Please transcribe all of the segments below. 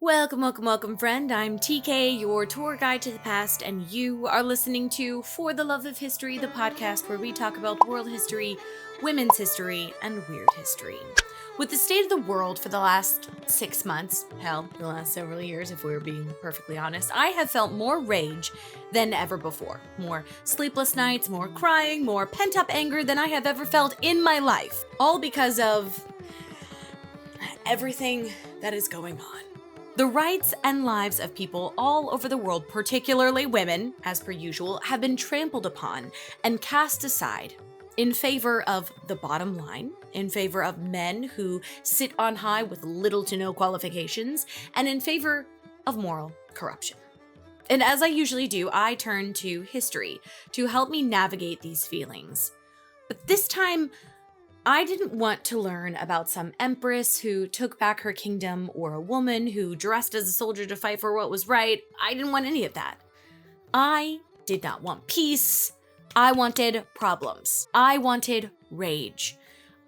Welcome, friend. I'm TK, your tour guide to the past, and you are listening to For the Love of History, the podcast where we talk about world history, women's history, and weird history. With the state of the world for the last 6 months, hell, the last several years, if we're being perfectly honest, I have felt more rage than ever before. More sleepless nights, more crying, more pent-up anger than I have ever felt in my life. All because of everything that is going on. The rights and lives of people all over the world, particularly women, as per usual, have been trampled upon and cast aside in favor of the bottom line, in favor of men who sit on high with little to no qualifications, and in favor of moral corruption. And as I usually do, I turn to history to help me navigate these feelings. But this time, I didn't want to learn about some empress who took back her kingdom or a woman who dressed as a soldier to fight for what was right. I didn't want any of that. I did not want peace. I wanted problems. I wanted rage.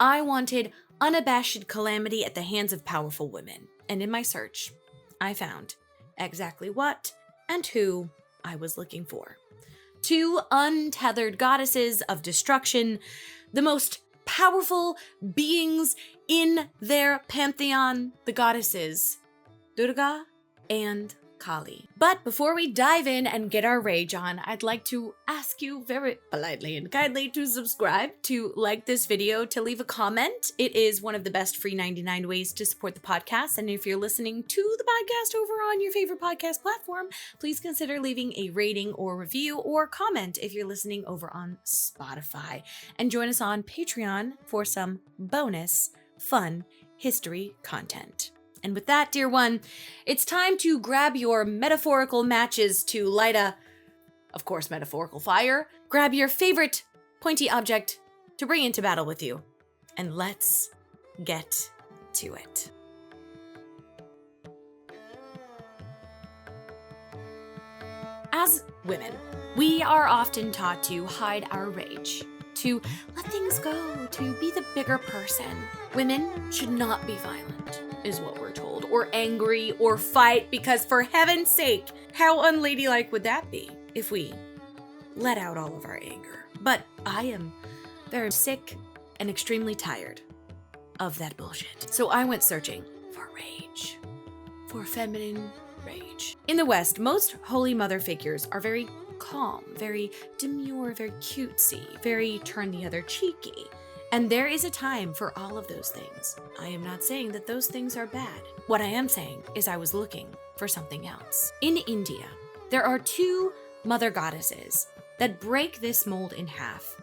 I wanted unabashed calamity at the hands of powerful women. And in my search, I found exactly what and who I was looking for. Two untethered goddesses of destruction, the most powerful beings in their pantheon, the goddesses Durga and Kali. But before we dive in and get our rage on, I'd like to ask you very politely and kindly to subscribe, to like this video, to leave a comment. It is one of the best free 99 ways to support the podcast. And if you're listening to the podcast over on your favorite podcast platform, please consider leaving a rating or review or comment if you're listening over on Spotify. And join us on Patreon for some bonus, fun history content. And with that, dear one, it's time to grab your metaphorical matches to light a, of course, metaphorical fire. Grab your favorite pointy object to bring into battle with you. And let's get to it. As women, we are often taught to hide our rage, to let things go, to be the bigger person. Women should not be violent, is what we're told, or angry, or fight, because for heaven's sake, how unladylike would that be if we let out all of our anger? But I am very sick and extremely tired of that bullshit. So I went searching for rage, for feminine rage. In the West, most Holy Mother figures are very calm, very demure, very cutesy, very turn the other cheeky. And there is a time for all of those things. I am not saying that those things are bad. What I am saying is I was looking for something else. In India, there are two mother goddesses that break this mold in half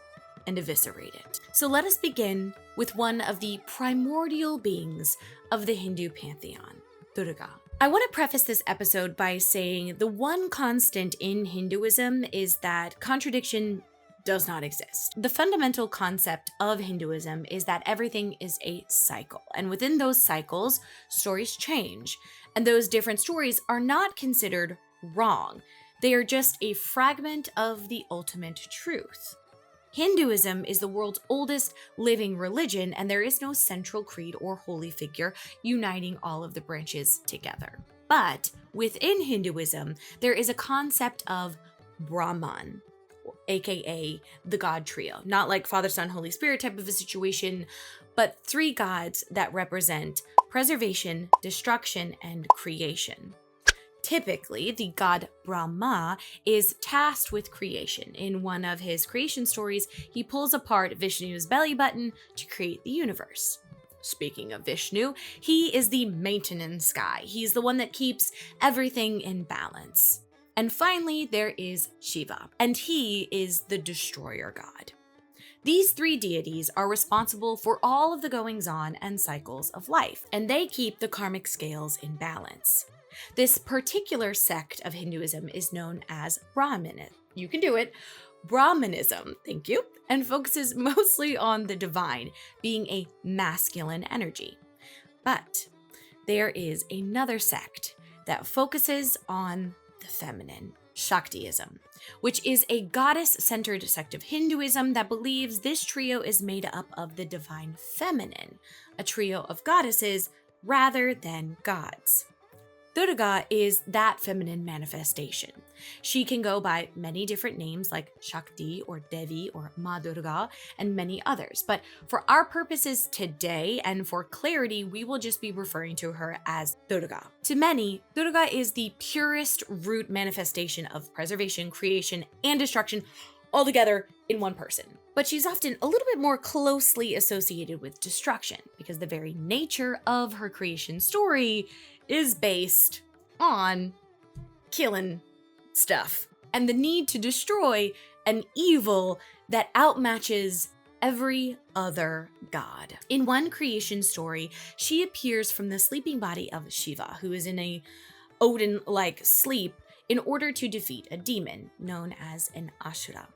and eviscerate it. So let us begin with one of the primordial beings of the Hindu pantheon, Durga. I want to preface this episode by saying the one constant in Hinduism is that contradiction does not exist. The fundamental concept of Hinduism is that everything is a cycle, and within those cycles, stories change, and those different stories are not considered wrong. They are just a fragment of the ultimate truth. Hinduism is the world's oldest living religion, and there is no central creed or holy figure uniting all of the branches together. But within Hinduism, there is a concept of Brahman, aka the God trio. Not like Father, Son, Holy Spirit type of a situation, but three gods that represent preservation, destruction, and creation. Typically, the god Brahma is tasked with creation. In one of his creation stories, he pulls apart Vishnu's belly button to create the universe. Speaking of Vishnu, he is the maintenance guy. He's the one that keeps everything in balance. And finally, there is Shiva, and he is the destroyer god. These three deities are responsible for all of the goings-on and cycles of life, and they keep the karmic scales in balance. This particular sect of Hinduism is known as Brahmanism. You can do it. Brahmanism, thank you, and focuses mostly on the divine, being a masculine energy. But there is another sect that focuses on the feminine, Shaktiism, which is a goddess-centered sect of Hinduism that believes this trio is made up of the divine feminine, a trio of goddesses rather than gods. Durga is that feminine manifestation. She can go by many different names like Shakti or Devi or Ma Durga and many others. But for our purposes today and for clarity, we will just be referring to her as Durga. To many, Durga is the purest root manifestation of preservation, creation, and destruction all together in one person. But she's often a little bit more closely associated with destruction because the very nature of her creation story is based on killing stuff and the need to destroy an evil that outmatches every other god. In one creation story, she appears from the sleeping body of Shiva, who is in a Odin-like sleep, in order to defeat a demon known as an Ashura.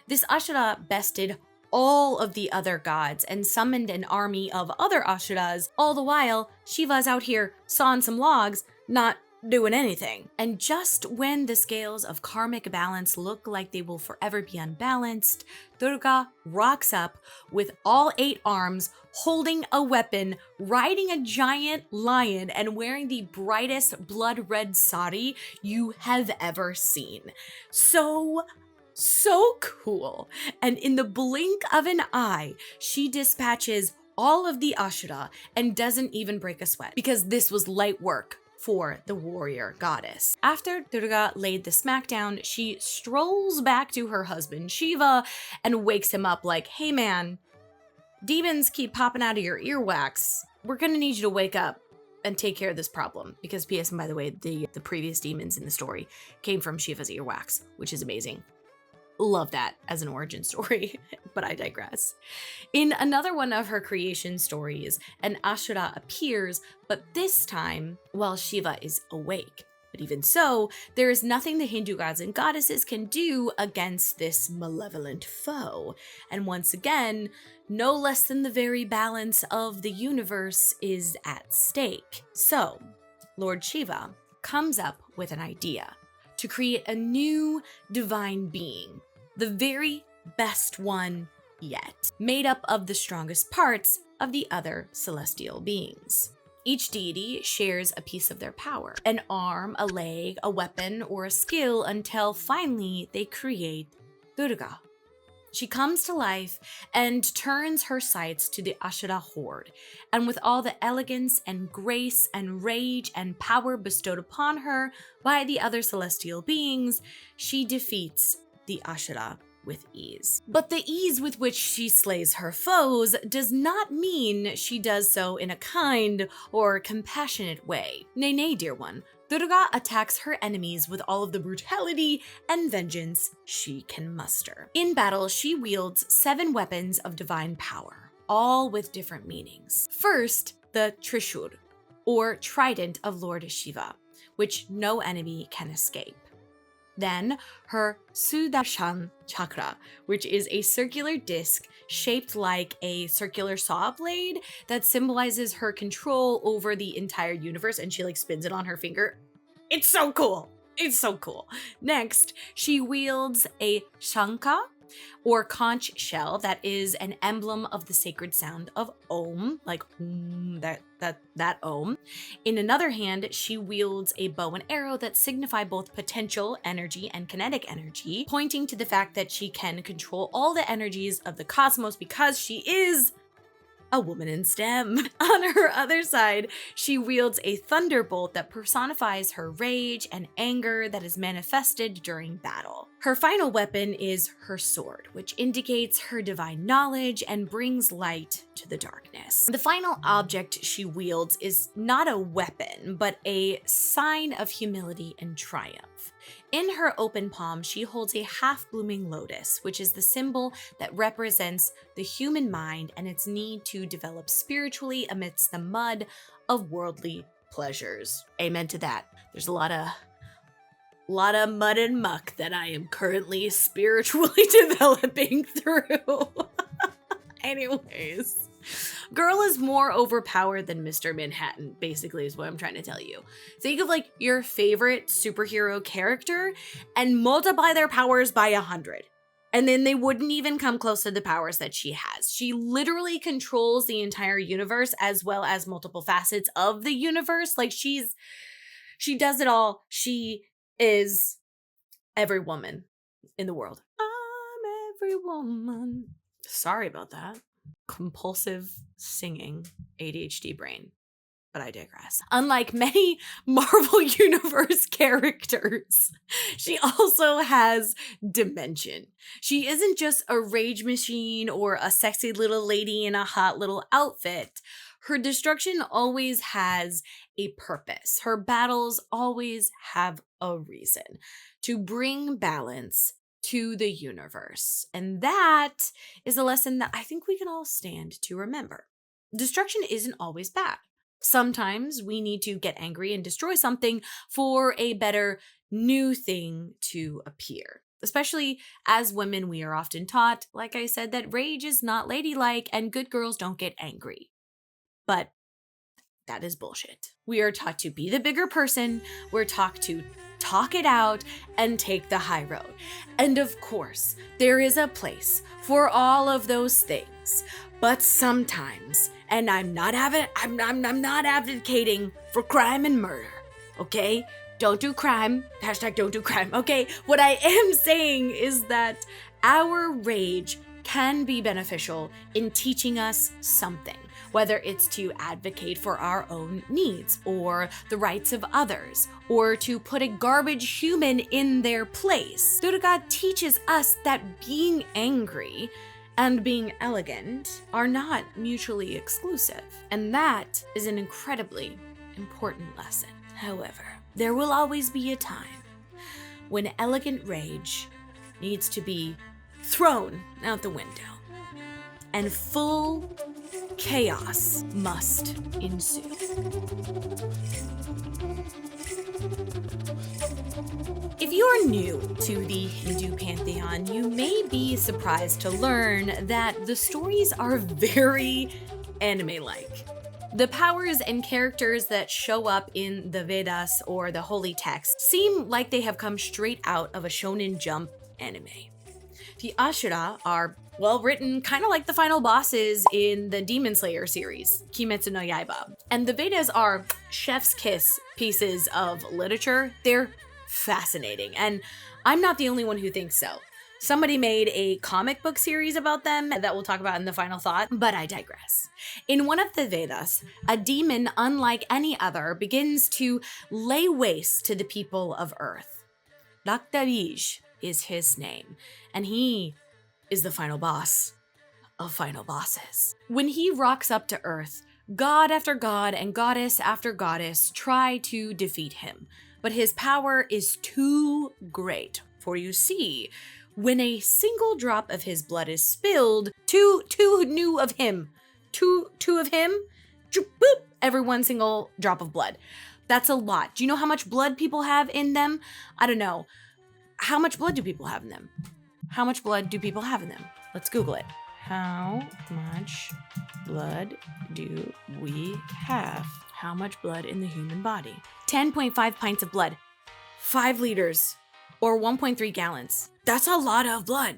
This Ashura bested all of the other gods and summoned an army of other Ashuras. All the while, Shiva's out here sawing some logs, not doing anything. And just when the scales of karmic balance look like they will forever be unbalanced, Durga rocks up with all 8 arms, holding a weapon, riding a giant lion, and wearing the brightest blood red sari you have ever seen. So cool. And in the blink of an eye, she dispatches all of the Ashura and doesn't even break a sweat because this was light work for the warrior goddess. After Durga laid the smackdown, she strolls back to her husband Shiva and wakes him up like, hey man, demons keep popping out of your earwax. We're gonna need you to wake up and take care of this problem. Because P.S. and by the way, the previous demons in the story came from Shiva's earwax, which is amazing. Love that as an origin story, but I digress. In another one of her creation stories, an Ashura appears, but this time while Shiva is awake. But even so, there is nothing the Hindu gods and goddesses can do against this malevolent foe. And once again, no less than the very balance of the universe is at stake. So, Lord Shiva comes up with an idea to create a new divine being, the very best one yet, made up of the strongest parts of the other celestial beings. Each deity shares a piece of their power, an arm, a leg, a weapon, or a skill, until finally they create Durga. She comes to life and turns her sights to the Ashura horde, and with all the elegance and grace and rage and power bestowed upon her by the other celestial beings, she defeats the Ashura with ease. But the ease with which she slays her foes does not mean she does so in a kind or compassionate way. Nay, nay, dear one. Durga attacks her enemies with all of the brutality and vengeance she can muster. In battle, she wields 7 weapons of divine power, all with different meanings. First, the Trishul, or trident of Lord Shiva, which no enemy can escape. Then her Sudarshan chakra, which is a circular disc shaped like a circular saw blade that symbolizes her control over the entire universe, and she like spins it on her finger. It's so cool. It's so cool. Next, she wields a Shankha, or conch shell, that is an emblem of the sacred sound of Om, like that Om. In another hand, she wields a bow and arrow that signify both potential energy and kinetic energy, pointing to the fact that she can control all the energies of the cosmos because she is a woman in STEM. On her other side, she wields a thunderbolt that personifies her rage and anger that is manifested during battle. Her final weapon is her sword, which indicates her divine knowledge and brings light to the darkness. The final object she wields is not a weapon, but a sign of humility and triumph. In her open palm, she holds a half-blooming lotus, which is the symbol that represents the human mind and its need to develop spiritually amidst the mud of worldly pleasures. Amen to that. There's a lot of mud and muck that I am currently spiritually developing through. Anyways, girl is more overpowered than Mr. Manhattan, basically, is what I'm trying to tell you. Think of like your favorite superhero character and multiply their powers by 100. And then they wouldn't even come close to the powers that she has. She literally controls the entire universe as well as multiple facets of the universe. Like she's She does it all. She is every woman in the world. I'm every woman. Sorry about that. Compulsive singing, ADHD brain. But I digress. Unlike many Marvel Universe characters, she also has dimension. She isn't just a rage machine or a sexy little lady in a hot little outfit. Her destruction always has a purpose. Her battles always have a reason to bring balance to the universe. And that is a lesson that I think we can all stand to remember. Destruction isn't always bad. Sometimes we need to get angry and destroy something for a better new thing to appear. Especially as women, we are often taught, like I said, that rage is not ladylike and good girls don't get angry. But that is bullshit. We are taught to be the bigger person. We're taught to talk it out and take the high road. And of course, there is a place for all of those things. But sometimes, and I'm not advocating for crime and murder, okay? Don't do crime. Hashtag don't do crime, okay? What I am saying is that our rage can be beneficial in teaching us something, whether it's to advocate for our own needs or the rights of others, or to put a garbage human in their place. Durga teaches us that being angry and being elegant are not mutually exclusive. And that is an incredibly important lesson. However, there will always be a time when elegant rage needs to be thrown out the window and full chaos must ensue. If you are new to the Hindu pantheon, you may be surprised to learn that the stories are very anime-like. The powers and characters that show up in the Vedas or the holy text seem like they have come straight out of a Shonen Jump anime. The Ashura are well written, kind of like the final bosses in the Demon Slayer series, Kimetsu no Yaiba. And the Vedas are chef's kiss pieces of literature. They're fascinating, and I'm not the only one who thinks so. Somebody made a comic book series about them that we'll talk about in the final thought, but I digress. In one of the Vedas, a demon unlike any other begins to lay waste to the people of Earth. Raktabij is his name, and he is the final boss of final bosses. When he rocks up to Earth, god after god and goddess after goddess try to defeat him, but his power is too great. For you see, when a single drop of his blood is spilled, two of him, boop, every one single drop of blood. That's a lot. Do you know how much blood people have in them? I don't know. How much blood do people have in them? How much blood do people have in them? Let's Google it. How much blood do we have? How much blood in the human body? 10.5 pints of blood, 5 liters, or 1.3 gallons. That's a lot of blood.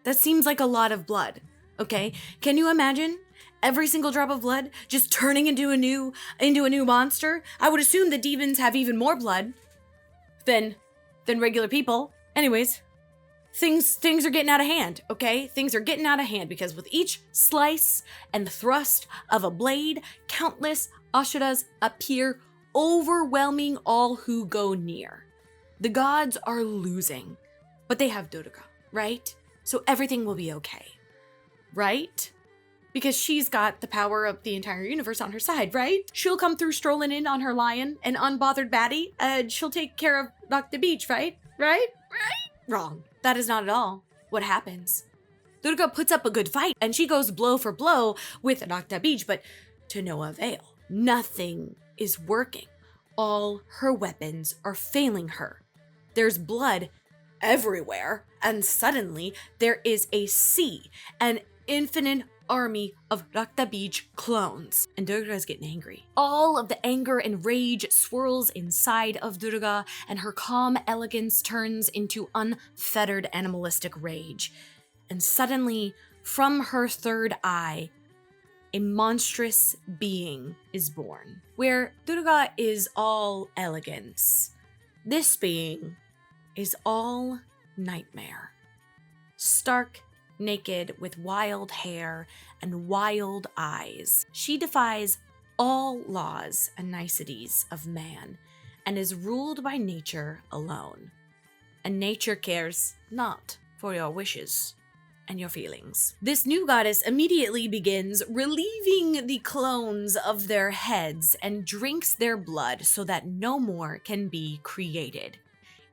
That seems like a lot of blood, okay? Can you imagine every single drop of blood just turning into a new monster? I would assume the demons have even more blood than regular people. Anyways, things are getting out of hand, okay? Things are getting out of hand because with each slice and thrust of a blade, countless Asuras appear, overwhelming all who go near. The gods are losing, but they have Durga, right? So everything will be okay, right? Because she's got the power of the entire universe on her side, right? She'll come through strolling in on her lion, an unbothered baddie, and she'll take care of Raktabij, right? Right? Wrong. That is not at all what happens. Durga puts up a good fight, and she goes blow for blow with Raktabij, but to no avail. Nothing is working. All her weapons are failing her. There's blood everywhere, and suddenly there is a sea, an infinite army of Raktabij clones. And Durga is getting angry. All of the anger and rage swirls inside of Durga, and her calm elegance turns into unfettered animalistic rage. And suddenly, from her third eye, a monstrous being is born. Where Durga is all elegance, this being is all nightmare. Stark, naked, with wild hair and wild eyes, she defies all laws and niceties of man and is ruled by nature alone. And nature cares not for your wishes and your feelings. This new goddess immediately begins relieving the clones of their heads and drinks their blood so that no more can be created.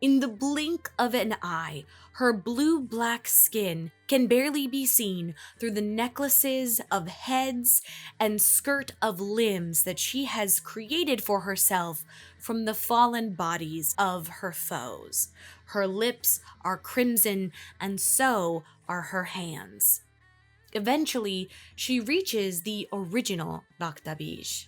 In the blink of an eye, her blue-black skin can barely be seen through the necklaces of heads and skirt of limbs that she has created for herself from the fallen bodies of her foes. Her lips are crimson, and so are her hands. Eventually, she reaches the original Baktabij.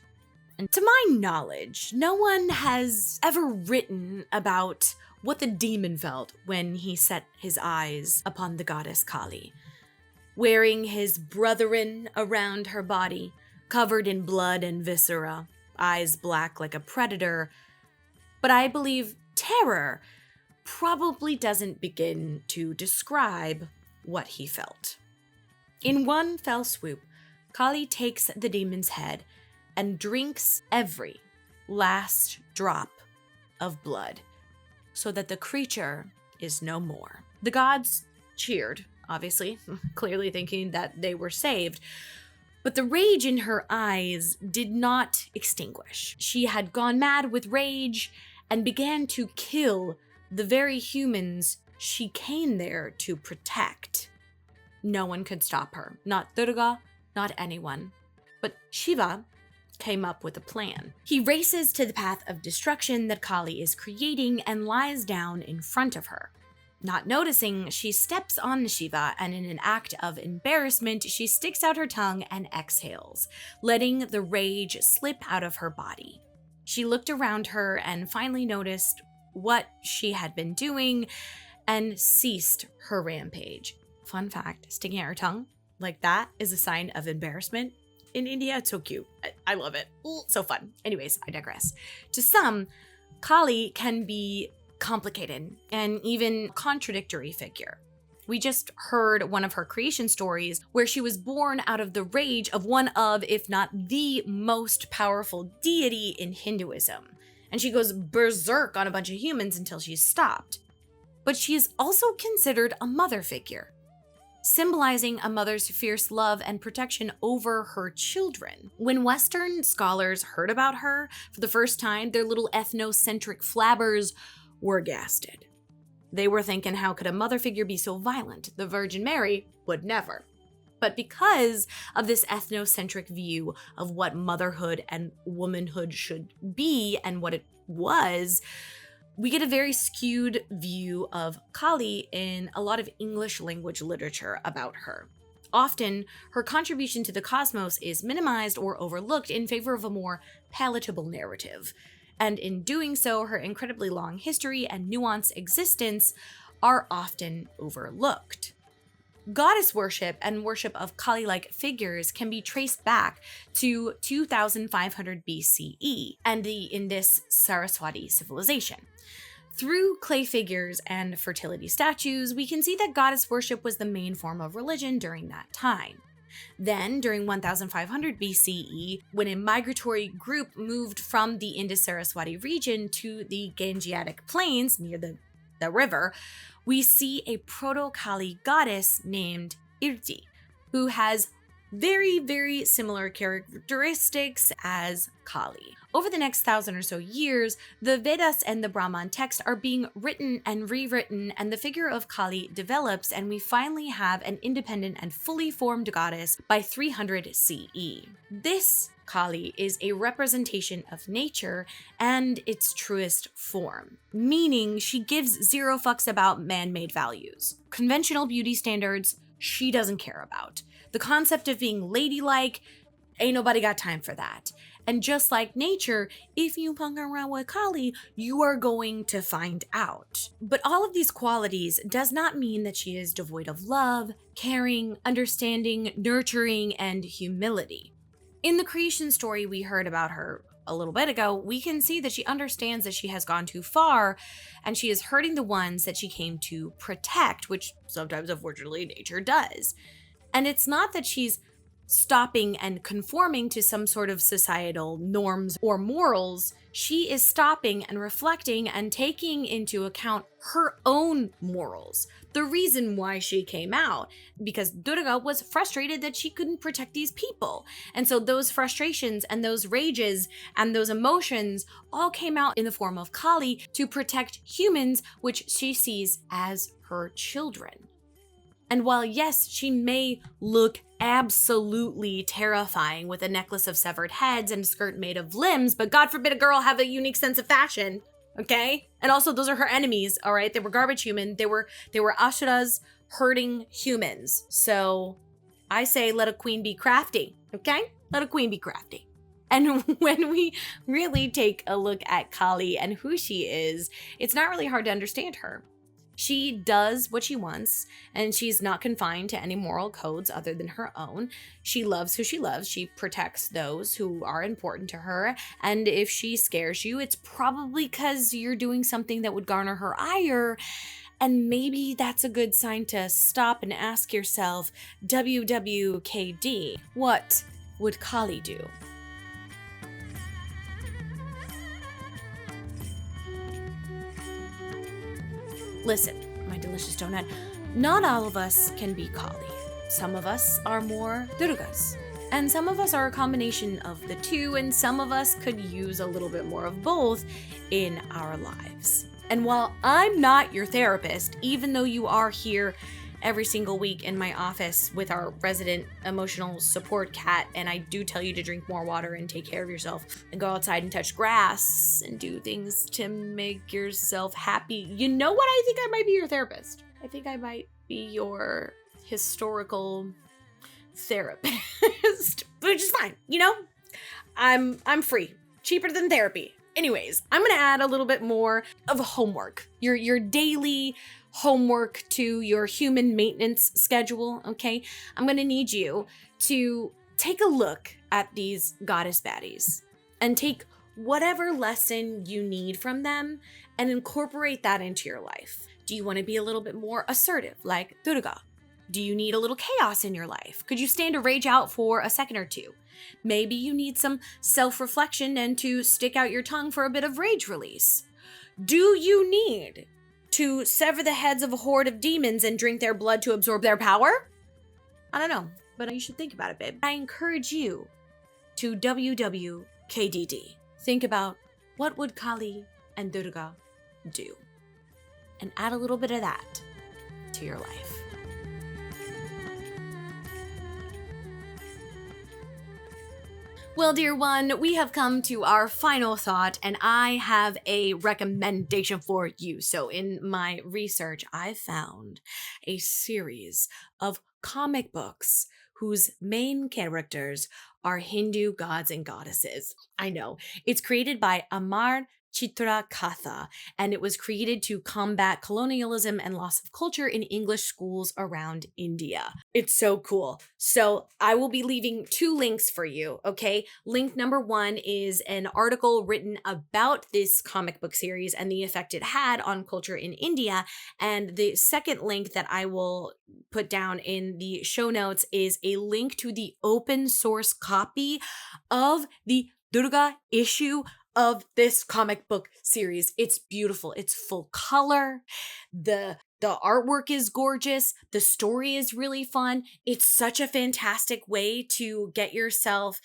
And to my knowledge, no one has ever written about what the demon felt when he set his eyes upon the goddess Kali, wearing his brethren around her body, covered in blood and viscera, eyes black like a predator. But I believe terror probably doesn't begin to describe what he felt. In one fell swoop, Kali takes the demon's head and drinks every last drop of blood, so that the creature is no more. The gods cheered, obviously, clearly thinking that they were saved, but the rage in her eyes did not extinguish. She had gone mad with rage and began to kill the very humans she came there to protect. No one could stop her. Not Durga, not anyone. But Shiva came up with a plan. He races to the path of destruction that Kali is creating and lies down in front of her. Not noticing, she steps on Shiva, and in an act of embarrassment, she sticks out her tongue and exhales, letting the rage slip out of her body. She looked around her and finally noticed what she had been doing and ceased her rampage. Fun fact, sticking out her tongue like that is a sign of embarrassment. In India, it's so cute. I love it. So fun. Anyways, I digress. To some, Kali can be complicated and even contradictory figure. We just heard one of her creation stories where she was born out of the rage of one of, if not the most powerful deity in Hinduism. And she goes berserk on a bunch of humans until she's stopped. But she is also considered a mother figure, symbolizing a mother's fierce love and protection over her children. When Western scholars heard about her for the first time, their little ethnocentric flabbers were gasted. They were thinking, how could a mother figure be so violent? The Virgin Mary would never. But because of this ethnocentric view of what motherhood and womanhood should be and what it was, we get a very skewed view of Kali in a lot of English language literature about her. Often, her contribution to the cosmos is minimized or overlooked in favor of a more palatable narrative. And in doing so, her incredibly long history and nuanced existence are often overlooked. Goddess worship and worship of Kali-like figures can be traced back to 2500 BCE and the Indus Saraswati civilization. Through clay figures and fertility statues, we can see that goddess worship was the main form of religion during that time. Then, during 1500 BCE, when a migratory group moved from the Indus-Saraswati region to the Gangetic Plains near the river, we see a proto-Kali goddess named Irti, who has very, very similar characteristics as Kali. Over the next 1,000 or so years, the Vedas and the Brahman text are being written and rewritten, and the figure of Kali develops, and we finally have an independent and fully formed goddess by 300 CE. This Kali is a representation of nature and its truest form, meaning she gives zero fucks about man-made values. Conventional beauty standards, she doesn't care about. The concept of being ladylike, ain't nobody got time for that. And just like nature, if you punk around with Kali, you are going to find out. But all of these qualities does not mean that she is devoid of love, caring, understanding, nurturing, and humility. In the creation story we heard about her a little bit ago, we can see that she understands that she has gone too far and she is hurting the ones that she came to protect, which sometimes, unfortunately, nature does. And it's not that she's stopping and conforming to some sort of societal norms or morals. She is stopping and reflecting and taking into account her own morals. The reason why she came out, because Durga was frustrated that she couldn't protect these people. And so those frustrations and those rages and those emotions all came out in the form of Kali to protect humans, which she sees as her children. And while yes, she may look absolutely terrifying with a necklace of severed heads and a skirt made of limbs, but God forbid a girl have a unique sense of fashion, okay? And also those are her enemies, all right? They were garbage human. They were asuras hurting humans. So I say let a queen be crafty, okay? Let a queen be crafty. And when we really take a look at Kali and who she is, it's not really hard to understand her. She does what she wants, and she's not confined to any moral codes other than her own. She loves who she loves. She protects those who are important to her. And if she scares you, it's probably because you're doing something that would garner her ire. And maybe that's a good sign to stop and ask yourself, WWKD, what would Kali do? Listen, my delicious donut, not all of us can be Kali. Some of us are more Durgas, and some of us are a combination of the two, and some of us could use a little bit more of both in our lives. And while I'm not your therapist, even though you are here every single week in my office with our resident emotional support cat, and I do tell you to drink more water and take care of yourself and go outside and touch grass and do things to make yourself happy. You know what? I think I might be your therapist. I think I might be your historical therapist, which is fine. You know, I'm free, cheaper than therapy. Anyways, I'm gonna add a little bit more of homework, your daily homework to your human maintenance schedule, okay? I'm gonna need you to take a look at these goddess baddies and take whatever lesson you need from them and incorporate that into your life. Do you want to be a little bit more assertive, like Durga? Do you need a little chaos in your life? Could you stand to rage out for a second or two? Maybe you need some self-reflection and to stick out your tongue for a bit of rage release. Do you need to sever the heads of a horde of demons and drink their blood to absorb their power? I don't know, but you should think about it, babe. I encourage you to WWKDD. Think about what would Kali and Durga do? And add a little bit of that to your life. Well, dear one, we have come to our final thought, and I have a recommendation for you. So in my research, I found a series of comic books whose main characters are Hindu gods and goddesses. I know. It's created by Amar Chitra Katha, and it was created to combat colonialism and loss of culture in English schools around India. It's so cool. So I will be leaving 2 links for you, okay? Link number 1 is an article written about this comic book series and the effect it had on culture in India. And the second link that I will put down in the show notes is a link to the open source copy of the Durga issue of this comic book series. It's beautiful. It's full color. The artwork is gorgeous. The story is really fun. It's such a fantastic way to get yourself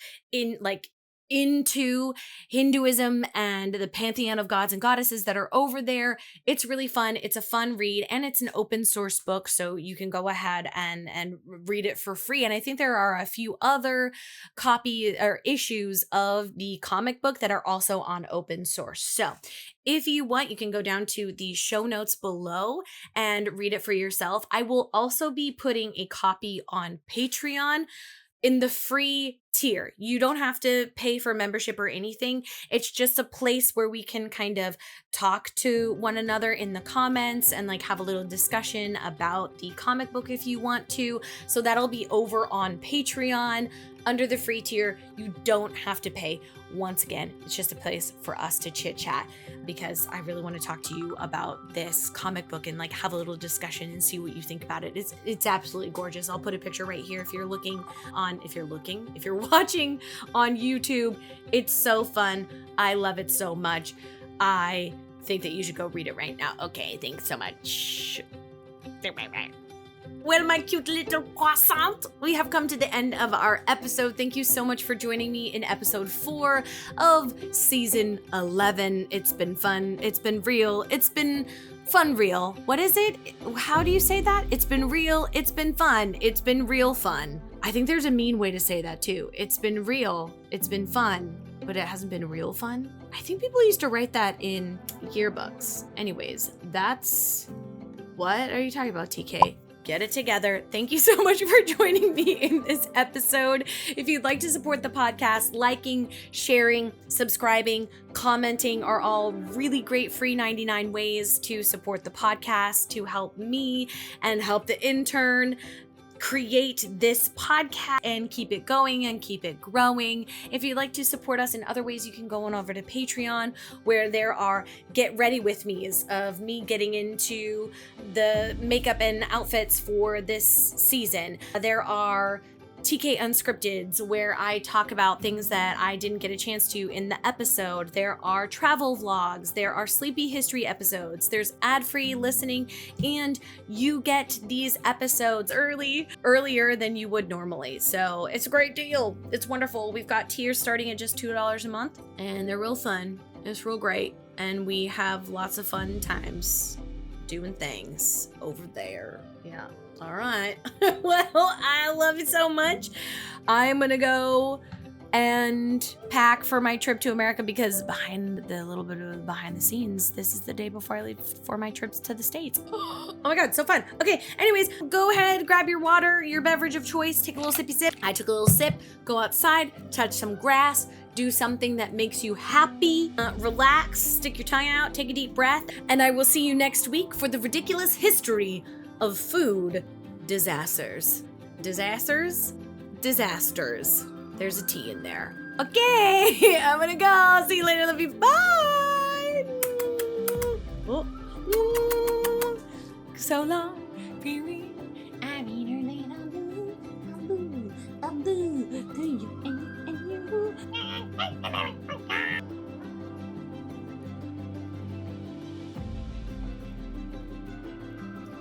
into Hinduism and the pantheon of gods and goddesses that are over there. It's really fun. It's a fun read, and it's an open source book, so you can go ahead and read it for free. And I think there are a few other copy or issues of the comic book that are also on open source. So if you want, you can go down to the show notes below and read it for yourself. I will also be putting a copy on Patreon in the free tier. You don't have to pay for membership or anything. It's just a place where we can kind of talk to one another in the comments and have a little discussion about the comic book if you want to. So that'll be over on Patreon. Under the free tier, you don't have to pay. Once again, it's just a place for us to chit chat because I really want to talk to you about this comic book and like have a little discussion and see what you think about it. It's absolutely gorgeous. I'll put a picture right here if you're watching on YouTube. It's so fun. I love it so much. I think that you should go read it right now. Okay, thanks so much. Well, my cute little croissant, we have come to the end of our episode. Thank you so much for joining me in episode 4 of season 11. It's been fun. It's been real. It's been fun real. What is it? How do you say that? It's been real. It's been fun. It's been real fun. I think there's a mean way to say that too. It's been real. It's been fun, but it hasn't been real fun. I think people used to write that in yearbooks. Anyways, what are you talking about, TK? Get it together. Thank you so much for joining me in this episode. If you'd like to support the podcast, liking, sharing, subscribing, commenting are all really great free 99 ways to support the podcast, to help me and help the intern create this podcast and keep it going and keep it growing. If you'd like to support us in other ways, you can go on over to Patreon, where there are get ready with me's of me getting into the makeup and outfits for this season. There are TK Unscripteds, where I talk about things that I didn't get a chance to in the episode. There are travel vlogs, there are Sleepy History episodes, there's ad-free listening, and you get these episodes earlier than you would normally. So it's a great deal. It's wonderful. We've got tiers starting at just $2 a month, and they're real fun. It's real great, and we have lots of fun times doing things over there. Yeah. All right. Well, I love it so much. I'm going to go and pack for my trip to America because behind the scenes, this is the day before I leave for my trips to the States. Oh my God, so fun. Okay, anyways, go ahead, grab your water, your beverage of choice, take a little sippy sip. I took a little sip, go outside, touch some grass, do something that makes you happy, relax, stick your tongue out, take a deep breath, and I will see you next week for the ridiculous history of food disasters. Disasters? There's a T in there. Okay, I'm gonna go. See you later. Love you. Bye. Oh. So long. I mean her name. I'm blue. To you and you.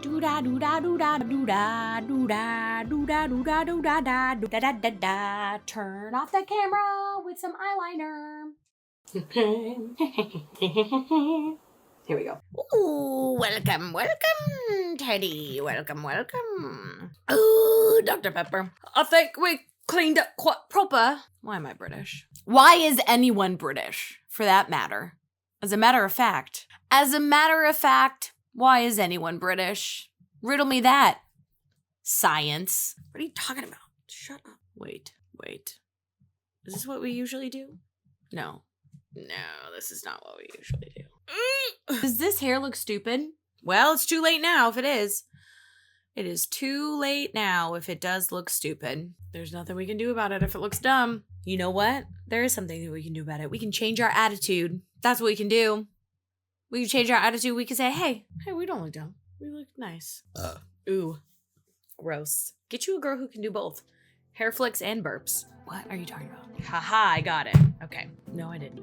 Do da do da do da do da do da do da do da do da da do da da da da. Turn off the camera with some eyeliner. Here we go. Ooh, welcome, Teddy. Welcome. Ooh, Dr. Pepper. I think we cleaned up quite proper. Why am I British? Why is anyone British, for that matter? As a matter of fact, why is anyone British? Riddle me that. Science. What are you talking about? Shut up. Wait. Is this what we usually do? No, this is not what we usually do. Does this hair look stupid? Well, it's too late now if it is. It is too late now if it does look stupid. There's nothing we can do about it if it looks dumb. You know what? There is something that we can do about it. We can change our attitude. That's what we can do. We can change our attitude. We can say, hey, we don't look dumb. We look nice. Ooh, gross. Get you a girl who can do both. Hair flicks and burps. What are you talking about? Haha, I got it. Okay. No, I didn't.